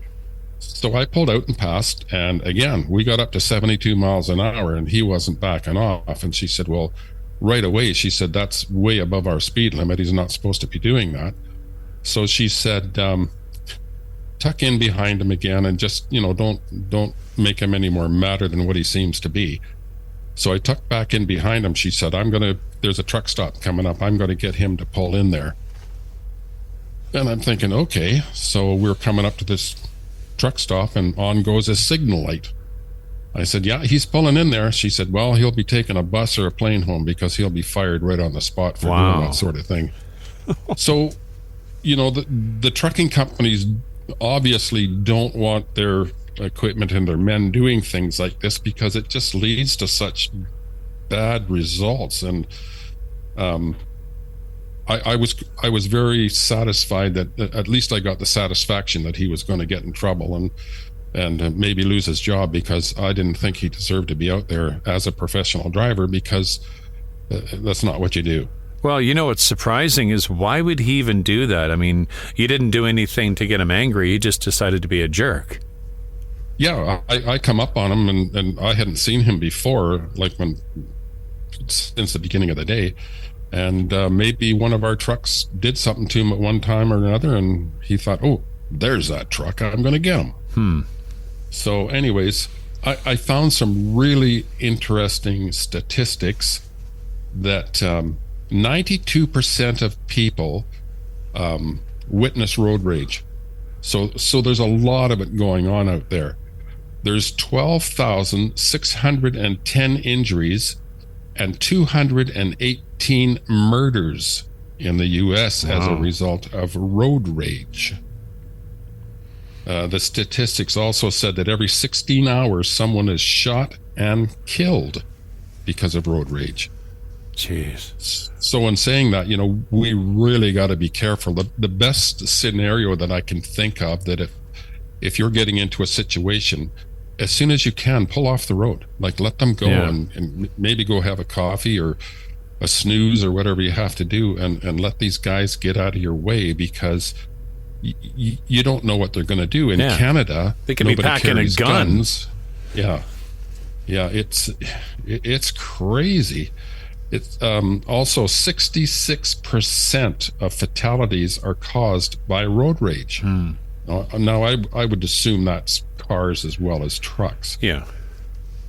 So I pulled out and passed. And again, we got up to 72 miles an hour and he wasn't backing off. And she said, well, right away, she said, that's way above our speed limit. He's not supposed to be doing that. So she said, tuck in behind him again and just, don't make him any more madder than what he seems to be. So I tucked back in behind him. She said, there's a truck stop coming up. I'm going to get him to pull in there. And I'm thinking, okay. So we're coming up to this truck stop and on goes a signal light. I said, yeah, he's pulling in there. She said, well, he'll be taking a bus or a plane home because he'll be fired right on the spot for doing that sort of thing. So, the trucking companies obviously don't want their equipment and their men doing things like this because it just leads to such bad results. And I was very satisfied that at least I got the satisfaction that he was going to get in trouble and maybe lose his job, because I didn't think he deserved to be out there as a professional driver, because that's not what you do. Well, what's surprising is why would he even do that? I mean, you didn't do anything to get him angry. He just decided to be a jerk. Yeah, I come up on him and I hadn't seen him before, since the beginning of the day. And maybe one of our trucks did something to him at one time or another, and he thought, oh, there's that truck. I'm going to get him. So anyways, I found some really interesting statistics that 92% of people witness road rage. So there's a lot of it going on out there. There's 12,610 injuries and 218 murders in the U.S. as a result of road rage. The statistics also said that every 16 hours, someone is shot and killed because of road rage. Jeez. So in saying that, we really got to be careful. The best scenario that I can think of, that if you're getting into a situation, as soon as you can, pull off the road. Like, let them go and maybe go have a coffee or a snooze or whatever you have to do, and let these guys get out of your way, because you don't know what they're going to do. In Canada, they could be packing a gun. Guns. Yeah, it's crazy. It's also 66% of fatalities are caused by road rage. Now I would assume that's cars as well as trucks. Yeah.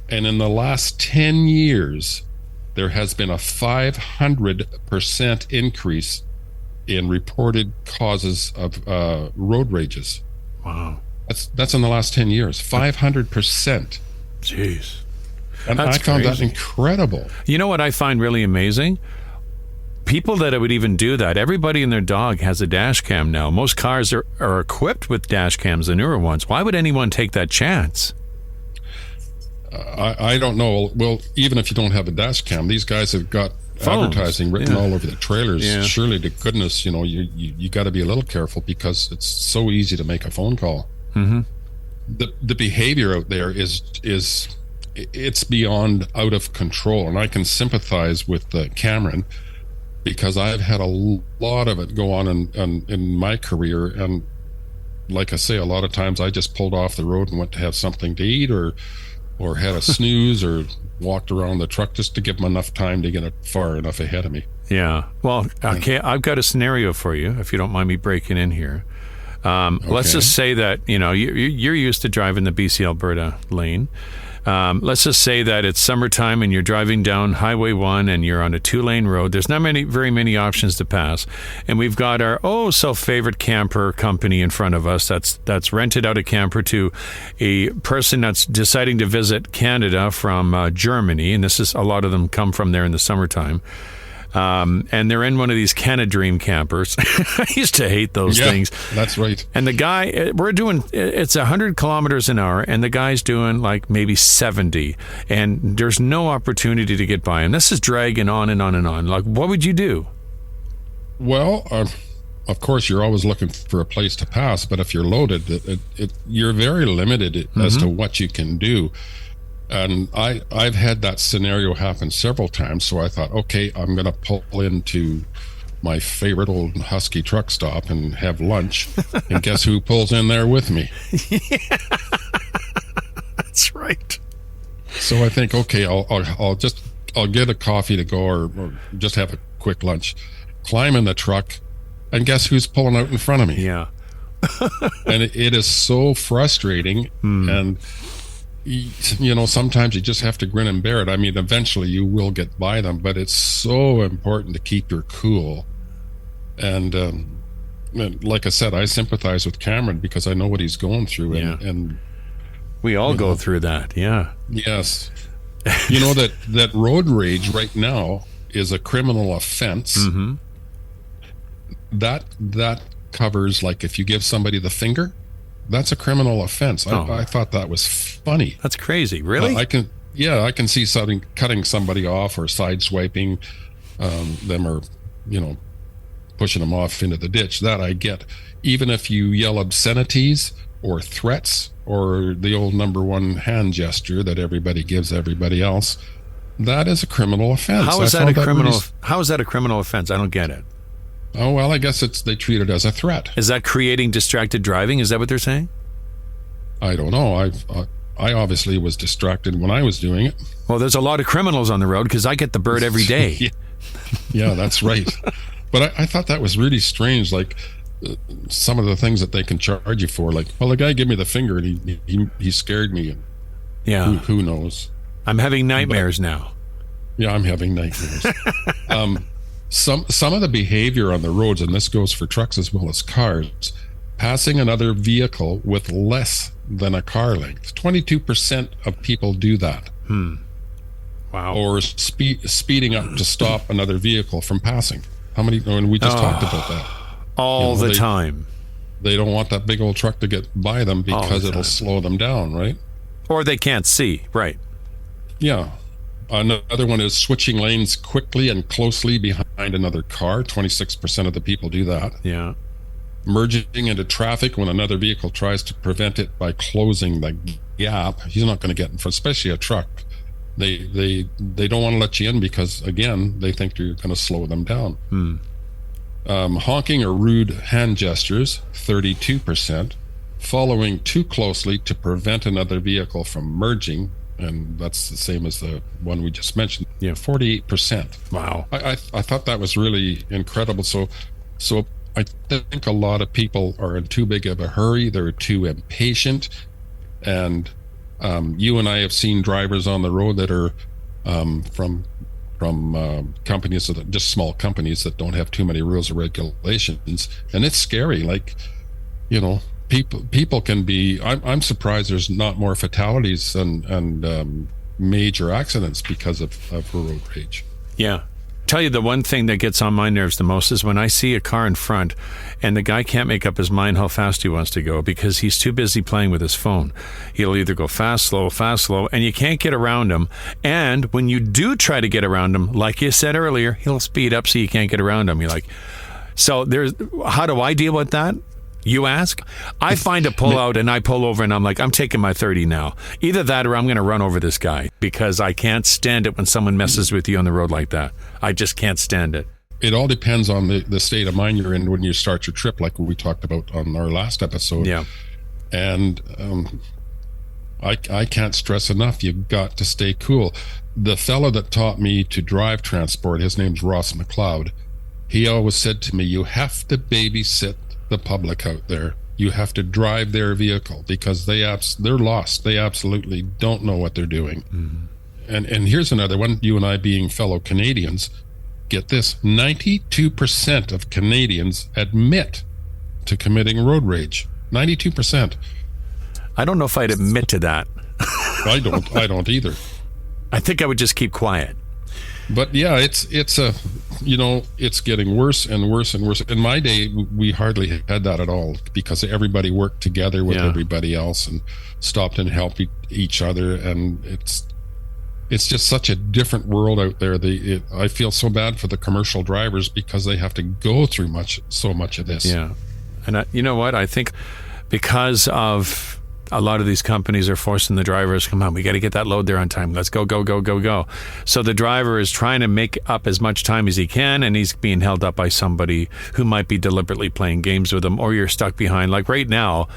And in the last 10 years, there has been a 500% increase in reported causes of road rages. Wow. That's in the last 10 years. 500%. Jeez. And I found that incredible. You know what I find really amazing? People that would even do that. Everybody and their dog has a dash cam now. Most cars are equipped with dash cams, the newer ones. Why would anyone take that chance? I don't know. Well, even if you don't have a dash cam, these guys have got phones, advertising written all over the trailers. Yeah. Surely to goodness, you got to be a little careful, because it's so easy to make a phone call. Mm-hmm. The behavior out there is it's beyond out of control, and I can sympathize with Cameron, because I've had a lot of it go on in my career. And like I say, a lot of times I just pulled off the road and went to have something to eat, or had a snooze, or walked around the truck just to give them enough time to get it far enough ahead of me. Yeah. Well, okay, I've got a scenario for you, if you don't mind me breaking in here. Let's just say that, you're used to driving the BC Alberta lane. Let's just say that it's summertime and you're driving down Highway 1 and you're on a 2-lane road. There's not very many options to pass. And we've got our favorite camper company in front of us that's rented out a camper to a person that's deciding to visit Canada from Germany. And a lot of them come from there in the summertime. And they're in one of these Canadream campers. I used to hate those things. That's right. And the guy, it's 100 kilometers an hour, and the guy's doing like maybe 70, and there's no opportunity to get by him. This is dragging on and on and on. Like, what would you do? Well, of course, you're always looking for a place to pass, but if you're loaded, you're very limited as to what you can do. And I've had that scenario happen several times. So I thought, okay, I'm going to pull into my favorite old Husky truck stop and have lunch. And guess who pulls in there with me? Yeah. That's right. So I think, okay, I'll get a coffee to go, or just have a quick lunch, climb in the truck, and guess who's pulling out in front of me? Yeah. And it is so frustrating. And sometimes you just have to grin and bear it. I mean, eventually you will get by them, but it's so important to keep your cool. And like I said, I sympathize with Cameron because I know what he's going through. And we all go through that. Yeah. Yes. You know that road rage right now is a criminal offense. That covers, like, if you give somebody the finger, that's a criminal offense. I thought that was funny. That's crazy. Really? I can see something cutting somebody off or sideswiping them, or pushing them off into the ditch. That I get. Even if you yell obscenities or threats or the old number one hand gesture that everybody gives everybody else, that is a criminal offense. How is that a criminal offense? I don't get it. Oh, well, I guess they treat it as a threat. Is that creating distracted driving? Is that what they're saying? I don't know. I obviously was distracted when I was doing it. Well, there's a lot of criminals on the road because I get the bird every day. Yeah, that's right. But I thought that was really strange. Like, some of the things that they can charge you for, like, well, the guy gave me the finger and he scared me. Yeah. Who knows? I'm having nightmares now. Yeah, I'm having nightmares. Some of the behavior on the roads, and this goes for trucks as well as cars, passing another vehicle with less than a car length. 22% of people do that. Wow. Or speeding up to stop another vehicle from passing. How many? And we just talked about that. All the time. They don't want that big old truck to get by them because it'll slow them down, right? Or they can't see, right? Yeah. Another one is switching lanes quickly and closely behind another car. 26% of the people do that. Yeah. Merging into traffic when another vehicle tries to prevent it by closing the gap. He's not going to get in front, especially a truck. They don't want to let you in because, again, they think you're going to slow them down. Honking or rude hand gestures, 32%. Following too closely to prevent another vehicle from merging, and that's the same as the one we just mentioned. Yeah, 48%. Wow. I thought that was really incredible. So I think a lot of people are in too big of a hurry. They're too impatient, and you and I have seen drivers on the road that are from companies that are just small companies that don't have too many rules or regulations, and it's scary. Like, people can be. I'm surprised there's not more fatalities and major accidents because of road rage. Yeah. Tell you the one thing that gets on my nerves the most is when I see a car in front and the guy can't make up his mind how fast he wants to go because he's too busy playing with his phone. He'll either go fast, slow, and you can't get around him. And when you do try to get around him, like you said earlier, he'll speed up so you can't get around him. You're like, so how do I deal with that? You ask? I find a pull out and I pull over and I'm like, I'm taking my 30 now. Either that or I'm going to run over this guy because I can't stand it when someone messes with you on the road like that. I just can't stand it. It all depends on the state of mind you're in when you start your trip, like we talked about on our last episode. Yeah. And I can't stress enough, you've got to stay cool. The fellow that taught me to drive transport, his name's Ross McLeod, he always said to me, you have to babysit the public out there. You have to drive their vehicle because they're lost. They absolutely don't know what they're doing. And here's another one. You and I being fellow Canadians, get this: 92% of Canadians admit to committing road rage. 92%. I don't know if I'd admit to that. I don't either. I think I would just keep quiet. But yeah, it's getting worse and worse and worse. In my day, we hardly had that at all because everybody worked together with everybody else and stopped and helped each other. And it's just such a different world out there. I feel so bad for the commercial drivers because they have to go through so much of this. Yeah. And you know what? I think because of a lot of these companies are forcing the drivers, come on, we got to get that load there on time. Let's go, go, go, go, go. So the driver is trying to make up as much time as he can, and he's being held up by somebody who might be deliberately playing games with him, or you're stuck behind. Like right now,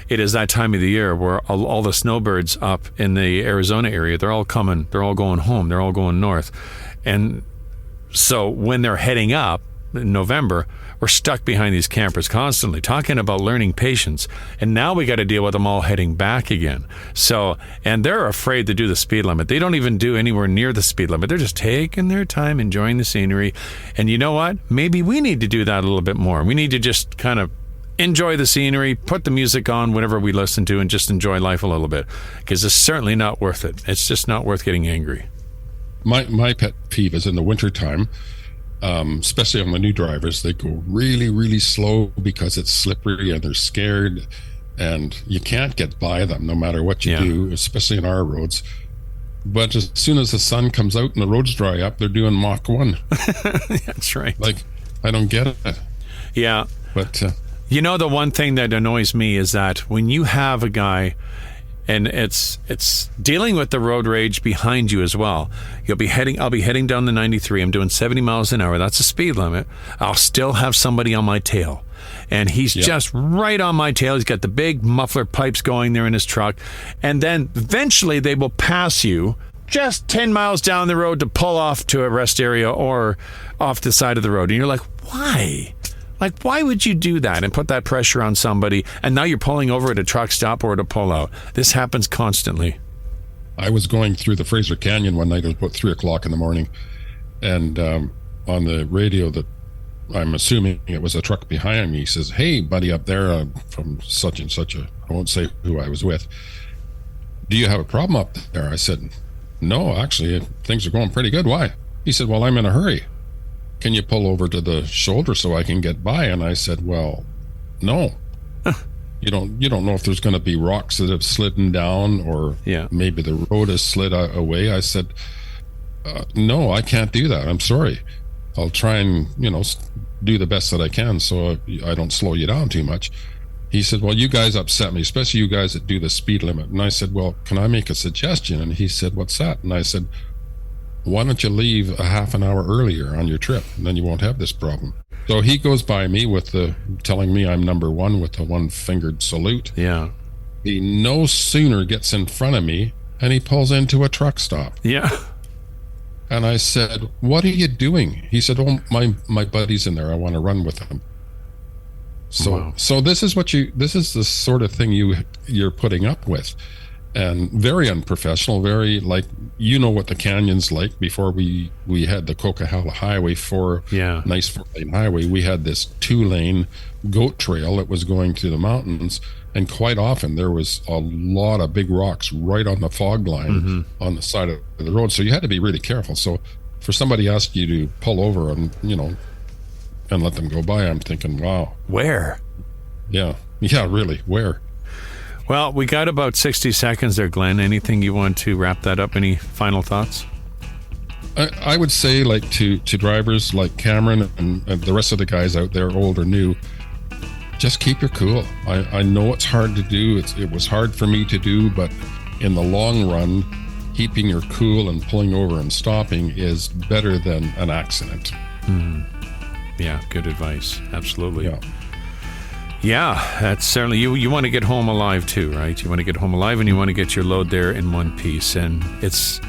it is that time of the year where all the snowbirds up in the Arizona area, they're all coming, they're all going home, they're all going north. And so when they're heading up in November, we're stuck behind these campers constantly talking about learning patience. And now we got to deal with them all heading back again. So, and they're afraid to do the speed limit. They don't even do anywhere near the speed limit. They're just taking their time, enjoying the scenery. And you know what? Maybe we need to do that a little bit more. We need to just kind of enjoy the scenery, put the music on whenever we listen to, and just enjoy life a little bit. Because it's certainly not worth it. It's just not worth getting angry. My pet peeve is in the wintertime. Especially on the new drivers, they go really, really slow because it's slippery and they're scared, and you can't get by them no matter what you do, especially in our roads. But as soon as the sun comes out and the roads dry up, they're doing Mach 1. That's right. Like, I don't get it. Yeah. But you know, the one thing that annoys me is that when you have a guy, and it's dealing with the road rage behind you as well. I'll be heading down the 93. I'm doing 70 miles an hour. That's the speed limit. I'll still have somebody on my tail. And he's just right on my tail. He's got the big muffler pipes going there in his truck. And then eventually they will pass you just 10 miles down the road to pull off to a rest area or off the side of the road. And you're like, why? Like, why would you do that and put that pressure on somebody? And now you're pulling over at a truck stop or at a pull-out. This happens constantly. I was going through the Fraser Canyon one night. It was about 3 o'clock in the morning. And on the radio, that I'm assuming it was a truck behind me, he says, "Hey, buddy up there from such and such I won't say who I was with. Do you have a problem up there?" I said, "No, actually, things are going pretty good. Why?" He said, "Well, I'm in a hurry. Can you pull over to the shoulder so I can get by?" And I said, "Well, no." You don't know if there's going to be rocks that have slidden down, or maybe the road has slid away. I said, "No, I can't do that. I'm sorry. I'll try and do the best that I can so I don't slow you down too much." He said, "Well, you guys upset me, especially you guys that do the speed limit." And I said, "Well, can I make a suggestion?" And he said, "What's that?" And I said, "Why don't you leave a half an hour earlier on your trip, and then you won't have this problem." So he goes by me with telling me I'm number one with the one-fingered salute. Yeah. He no sooner gets in front of me, and he pulls into a truck stop. Yeah. And I said, "What are you doing?" He said, "Oh, my buddy's in there. I want to run with him." So this is the sort of thing you're putting up with. And very unprofessional, very like, what the canyon's like. Before we had the Coquihalla Highway, nice 4-lane highway, we had this 2-lane goat trail that was going through the mountains. And quite often there was a lot of big rocks right on the fog line on the side of the road. So you had to be really careful. So for somebody asked you to pull over and, and let them go by, I'm thinking, wow. Where? Yeah, really, where? Well, we got about 60 seconds there, Glenn. Anything you want to wrap that up? Any final thoughts? I would say, like, to drivers like Cameron and the rest of the guys out there, old or new, just keep your cool. I know it's hard to do. It was hard for me to do, but in the long run, keeping your cool and pulling over and stopping is better than an accident. Yeah, good advice. Absolutely. Yeah. Yeah, that's certainly, you want to get home alive too, right? You want to get home alive, and you want to get your load there in one piece. And it's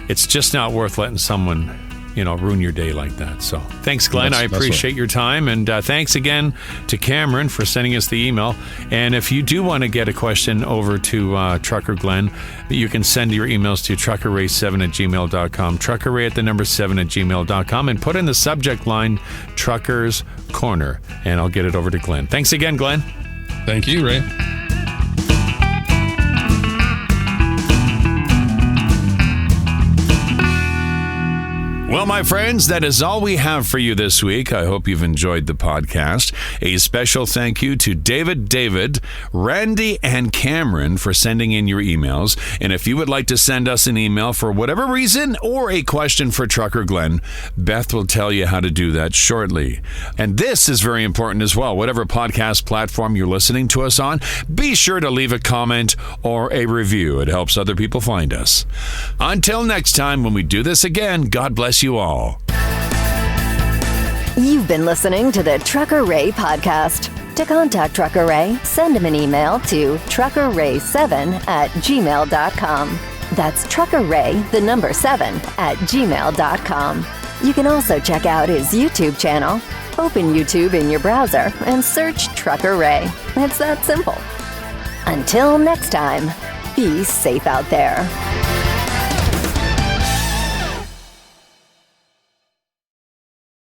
just not worth letting someone, ruin your day like that. So thanks, Glenn. I appreciate your time. And thanks again to Cameron for sending us the email. And if you do want to get a question over to Trucker Glenn, you can send your emails to truckerray7@gmail.com, truckerray7@gmail.com, and put in the subject line Truckers Corner, and I'll get it over to Glenn. Thanks again, Glenn. Thank you, Ray. Well, my friends, that is all we have for you this week. I hope you've enjoyed the podcast. A special thank you to David, Randy, and Cameron for sending in your emails. And if you would like to send us an email for whatever reason or a question for Trucker Glen, Beth will tell you how to do that shortly. And this is very important as well. Whatever podcast platform you're listening to us on, be sure to leave a comment or a review. It helps other people find us. Until next time, when we do this again, God bless you all. You've been listening to the Trucker Ray podcast. To contact Trucker Ray, send him an email to truckerray7@gmail.com. That's truckerray7@gmail.com. You can also check out his YouTube channel. Open YouTube in your browser and search Trucker Ray. It's that simple. Until next time, be safe out there.